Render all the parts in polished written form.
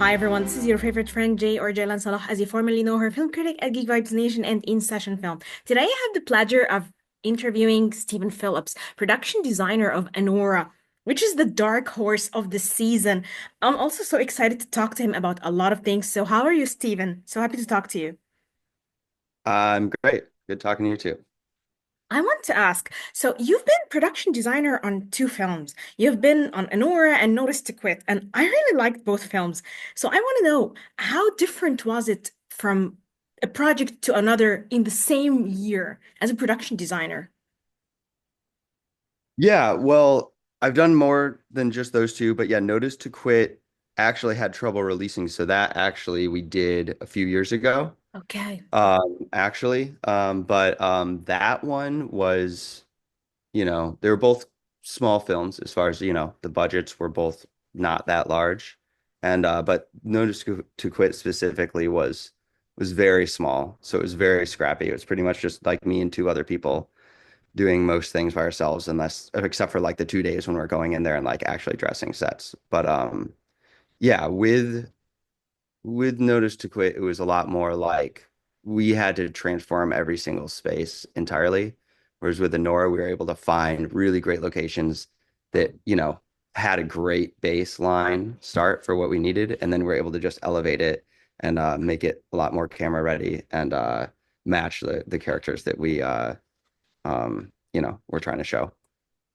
Hi everyone, this is your favorite friend Jay or Jaylan Salah, as you formerly know her, film critic at Geek Vibes Nation and In Session Film. Today I have the pleasure of interviewing Stephen Phillips, production designer of Anora, which is the dark horse of the season. I'm also so excited to talk to him about a lot of things. So how are you, Stephen? So happy to talk to you. I'm great. Good talking to you too. I want to ask, so you've been production designer on two films. You've been on Anora and Notice to Quit, and I really liked both films. So I want to know, how different was it from a project to another in the same year as a production designer? Yeah, well, I've done more than just those two, but yeah, Notice to Quit actually had trouble releasing. So that actually we did a few years ago. Okay. But that one was, they were both small films as far as, the budgets were both not that large. And but Notice to Quit specifically was very small. So it was very scrappy. It was pretty much just like me and two other people doing most things by ourselves, unless except for like the 2 days when we're going in there and like actually dressing sets. But yeah, with Notice to Quit, it was a lot more like we had to transform every single space entirely. Whereas with Anora, we were able to find really great locations that, had a great baseline start for what we needed. And then we're able to just elevate it and make it a lot more camera ready and match the characters that we're trying to show.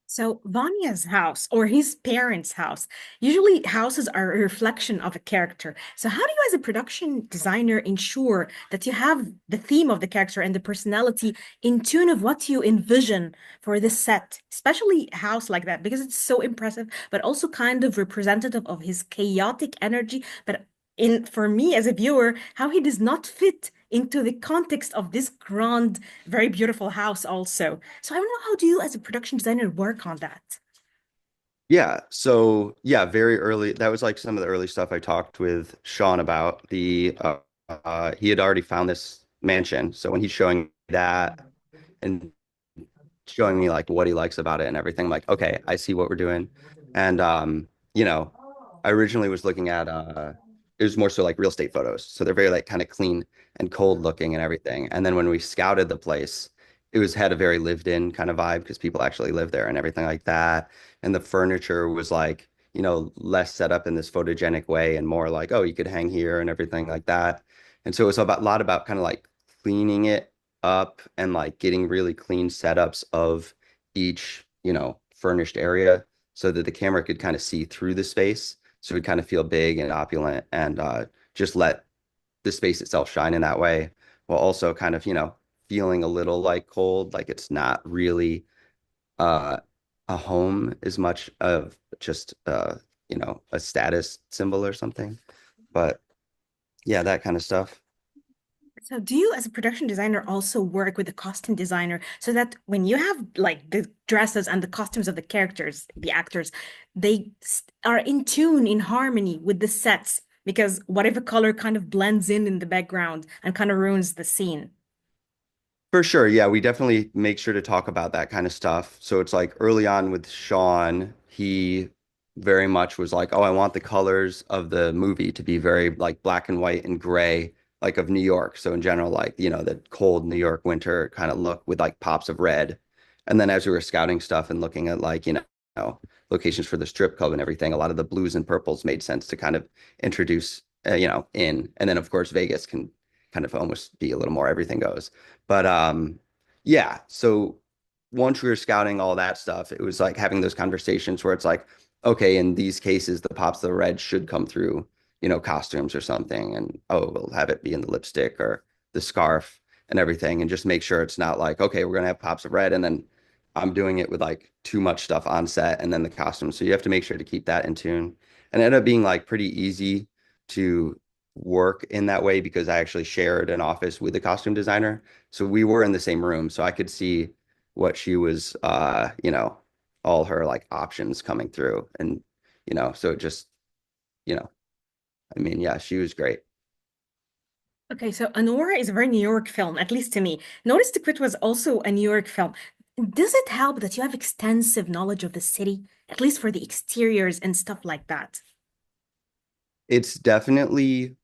So Vanya's house or his parents' house, usually houses are a reflection of a character. So how do you as a production designer ensure that you have the theme of the character and the personality in tune of what you envision for this set, especially a house like that, because it's so impressive, but also kind of representative of his chaotic energy, but in for me as a viewer, how he does not fit into the context of this grand, very beautiful house also. So I don't know, how do you as a production designer work on that? Yeah, so yeah, very early. That was like some of the early stuff I talked with Sean about. He had already found this mansion, so when he's showing me that and showing me like what he likes about it and everything, I'm like, okay, I see what we're doing. And you know, I originally was looking at it was more so like real estate photos. So they're very like kind of clean and cold looking and everything. And then when we scouted the place, it was had a very lived in kind of vibe because people actually live there and everything like that. And the furniture was like, less set up in this photogenic way and more like, oh, you could hang here and everything like that. And so it was about a lot about kind of like cleaning it up and like getting really clean setups of each, furnished area so that the camera could kind of see through the space. So it kind of feel big and opulent and just let the space itself shine in that way while also kind of, feeling a little like cold, like it's not really uh, a home as much of just, a status symbol or something. But yeah, that kind of stuff. So do you as a production designer also work with the costume designer so that when you have like the dresses and the costumes of the characters, the actors, are in tune, in harmony with the sets? Because whatever color kind of blends in the background and kind of ruins the scene. For sure. Yeah, we definitely make sure to talk about that kind of stuff. So it's like early on with Sean, he very much was like, "Oh, I want the colors of the movie to be very like black and white and gray, like of New York." So in general, like, the cold New York winter kind of look with like pops of red. And then as we were scouting stuff and looking at like, locations for the strip club and everything, a lot of the blues and purples made sense to kind of introduce, in. And then of course Vegas can kind of almost be a little more everything goes. But yeah, so once we were scouting all that stuff, it was like having those conversations where it's like, okay, in these cases, the pops of the red should come through, costumes or something. And oh, we'll have it be in the lipstick or the scarf and everything. And just make sure it's not like, okay, we're gonna have pops of red and then I'm doing it with like too much stuff on set and then the costume. So you have to make sure to keep that in tune. And it ended up being like pretty easy to work in that way because I actually shared an office with a costume designer. So we were in the same room, so I could see what she was, all her like options coming through. And, so it just, you know, I mean, yeah, she was great. Okay, so Anora is a very New York film, at least to me. Notice to Quit was also a New York film. Does it help that you have extensive knowledge of the city, at least for the exteriors and stuff like that? It's definitely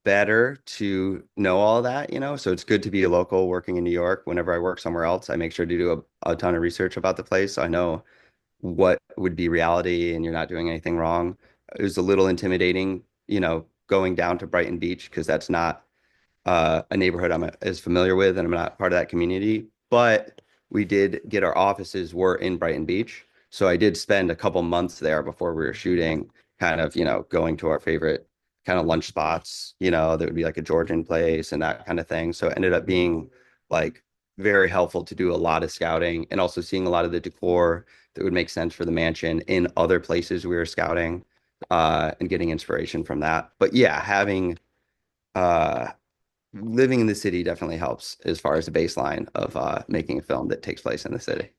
better to know all that, you know. So it's good to be a local working in New York. Whenever I work somewhere else, I make sure to do a ton of research about the place so I know what would be reality and you're not doing anything wrong. It was a little intimidating, you know, going down to Brighton Beach because that's not a neighborhood I'm as familiar with, and I'm not part of that community. But we did get our offices were in Brighton Beach, so I did spend a couple months there before we were shooting, kind of, you know, going to our favorite kind of lunch spots, you know, that would be like a Georgian place and that kind of thing. So it ended up being like very helpful to do a lot of scouting and also seeing a lot of the decor that would make sense for the mansion in other places we were scouting, and getting inspiration from that. But yeah, having uh living in the city definitely helps as far as the baseline of making a film that takes place in the city.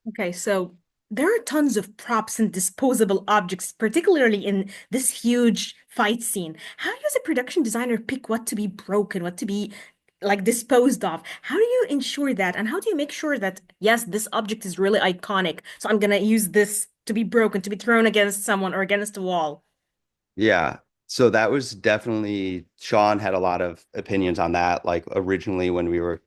Okay, so there are tons of props and disposable objects, particularly in this huge fight scene. How does a production designer pick what to be broken, what to be like disposed of? How do you ensure that? And how do you make sure that, yes, this object is really iconic, so I'm gonna use this to be broken, to be thrown against someone or against a wall? Yeah. So that was definitely Sean had a lot of opinions on that. Like originally when we were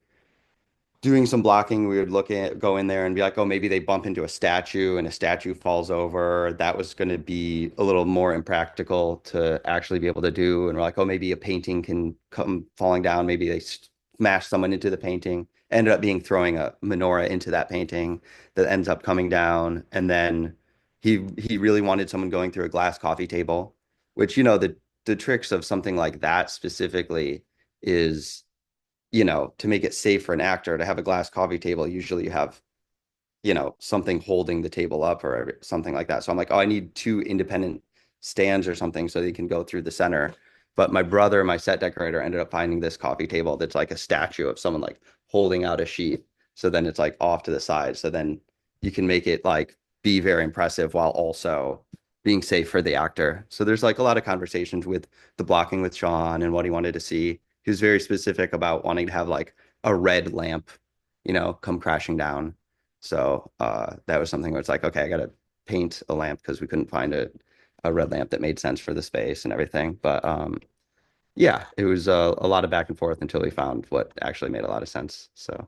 doing some blocking, we would go in there and be like, oh, maybe they bump into a statue and a statue falls over. That was going to be a little more impractical to actually be able to do. And we're like, oh, maybe a painting can come falling down. Maybe they smash someone into the painting. Ended up being throwing a menorah into that painting that ends up coming down. And then he really wanted someone going through a glass coffee table, which, you know, the tricks of something like that specifically is, you know, to make it safe for an actor to have a glass coffee table, usually you have, you know, something holding the table up or something like that. So I'm like, oh, I need two independent stands or something so they can go through the center. But my brother, my set decorator, ended up finding this coffee table that's like a statue of someone like holding out a sheet. So then it's like off to the side. So then you can make it like be very impressive while also being safe for the actor. So there's like a lot of conversations with the blocking with Sean and what he wanted to see. He was very specific about wanting to have like a red lamp, you know, come crashing down. So that was something where it's like, okay, I got to paint a lamp because we couldn't find a red lamp that made sense for the space and everything. But yeah, it was a lot of back and forth until we found what actually made a lot of sense. So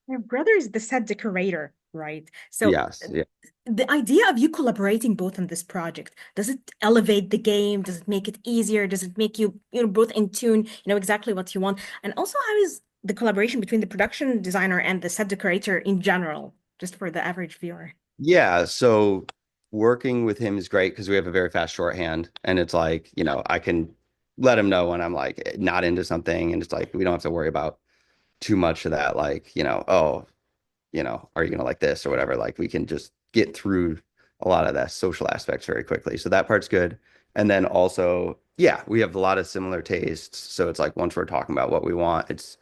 Your brother is the set decorator, right? So yes, yeah. the idea of you collaborating both on this project, does it elevate the game? Does it make it easier? Does it make you, both in tune, exactly what you want? And also, how is the collaboration between the production designer and the set decorator in general, just for the average viewer? Yeah, so working with him is great because we have a very fast shorthand and it's like, you know, I can let him know when I'm like not into something and it's like we don't have to worry about too much of that, like, you know, oh, you know, are you gonna like this or whatever? Like we can just get through a lot of that social aspects very quickly. So that part's good. And then also, yeah, we have a lot of similar tastes. So it's like once we're talking about what we want, it's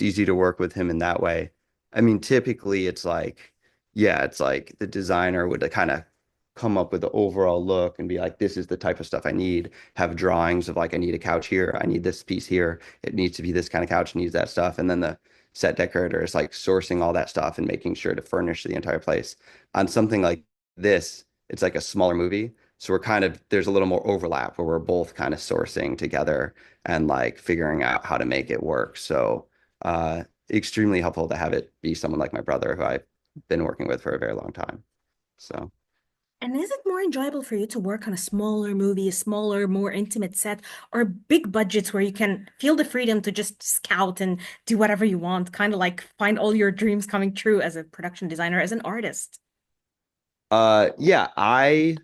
easy to work with him in that way. I mean, typically it's like, yeah, it's like the designer would kind of come up with the overall look and be like, this is the type of stuff I need. Have drawings of like, I need a couch here. I need this piece here. It needs to be this kind of couch, needs that stuff. And then the set decorator is like sourcing all that stuff and making sure to furnish the entire place. On something like this, it's like a smaller movie. So we're kind of, there's a little more overlap where we're both kind of sourcing together and like figuring out how to make it work. So, extremely helpful to have it be someone like my brother who I've been working with for a very long time. So, And is it more enjoyable for you to work on a smaller movie, a smaller, more intimate set, or big budgets where you can feel the freedom to just scout and do whatever you want, kind of like find all your dreams coming true as a production designer, as an artist? yeah, I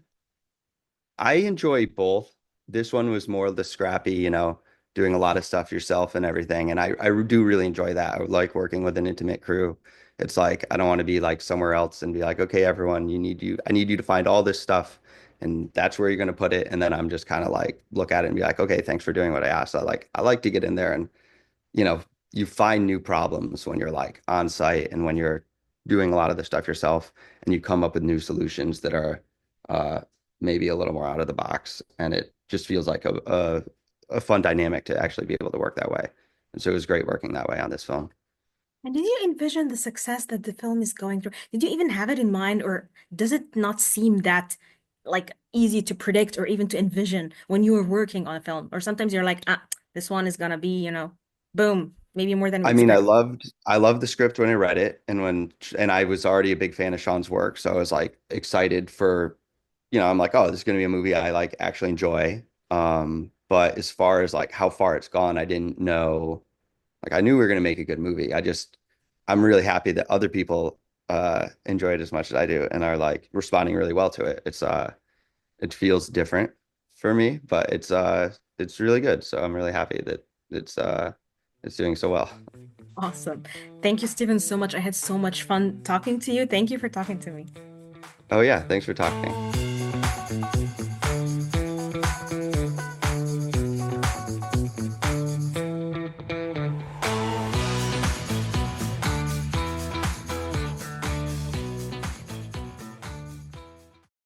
enjoy both. This one was more the scrappy, you know, doing a lot of stuff yourself and everything. And I do really enjoy that. I would like working with an intimate crew. It's like I don't want to be like somewhere else and be like, okay, everyone, I need you to find all this stuff and that's where you're gonna put it. And then I'm just kind of like look at it and be like, okay, thanks for doing what I asked. I like to get in there and you know, you find new problems when you're like on site and when you're doing a lot of the stuff yourself and you come up with new solutions that are uh, maybe a little more out of the box. And it just feels like a fun dynamic to actually be able to work that way. And so it was great working that way on this film. And did you envision the success that the film is going through? Did you even have it in mind, or does it not seem that like easy to predict or even to envision when you are working on a film? Or sometimes you're like, ah, this one is gonna be, boom, maybe more than we I mean, expect. I loved the script when I read it, and I was already a big fan of Sean's work, so I was like excited for, I'm like, oh, this is gonna be a movie I like actually enjoy. But as far as like how far it's gone, I didn't know. Like I knew we were gonna make a good movie. I'm really happy that other people enjoy it as much as I do and are like responding really well to it. It feels different for me, but it's really good. So I'm really happy that it's doing so well. Awesome. Thank you, Stephen, so much. I had so much fun talking to you. Thank you for talking to me. Oh yeah, thanks for talking.